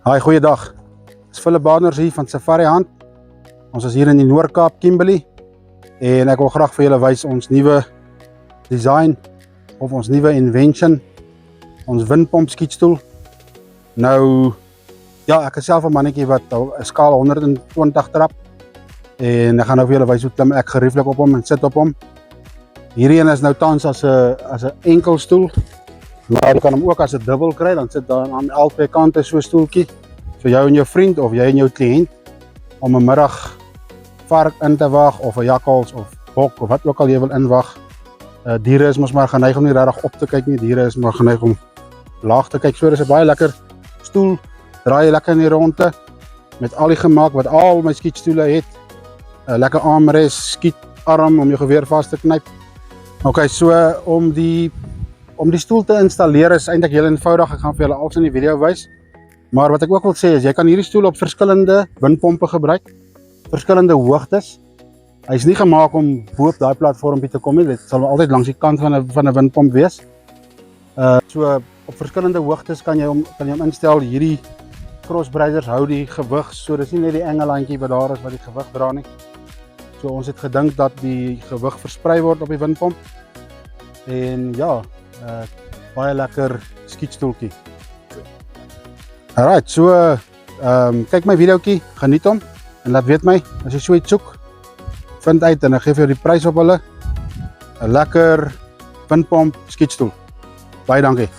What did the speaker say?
Hi, goeiedag. Dis Philip Badners hier van Safari Hunt. Ons is hier in die Noord-Kaap, Kimberley. En ek wil graag vir julle wys ons nuwe design of ons nuwe invention, ons windpomp skietstoel. Nou ja, ek is self 'n mannetjie wat 'n skaal 120 trap. En ek gaan nou vir julle wys hoe klim ek gerieflik op hom en sit op hom. Hierdie een is nou tans as 'n enkelstoel. Maar jy kan hom ook as 'n dubbel kry, dan sit daar aan albei kante so 'n stoeltjie vir jou en jou vriend of jy en jou kliënt om 'n middag vark in te wag of 'n jakkals of bok of wat ook al jy wil inwag. Diere is mos maar geneig om nie regtig op te kyk nie, diere is maar geneig om laag te kyk. So dis 'n baie lekker stoel, draai lekker in die ronde met al die gemaak wat al my skietstoele het. 'n Lekker armrest, skietarm om jou geweer vas te knyp. Okay, so om die stoel te installeer is eintlik heel eenvoudig. Ek gaan vir julle alles in die video wys. Maar wat ek ook wil sê is jy kan hierdie stoel op verskillende windpompe gebruik, verskillende hoogtes. Hy's nie gemaak om bo op daai platformpie te kom nie. Dit sal altyd langs die kant van 'n windpomp wees. So op verskillende hoogtes kan jy hom instel. Hierdie crossbreiders hou die gewig, so dis nie net die engelandjie wat daar is wat die gewig dra nie. So ons het gedink dat die gewig versprei word op die windpomp. En ja, baie lekker skietstoeltjie. Alright, so kyk my videoetjie, geniet hom en laat weet my as jy so iets soek. Vind uit en ek gee vir jou die prys op hulle. 'n lekker windpomp skietstoel. Baie dankie.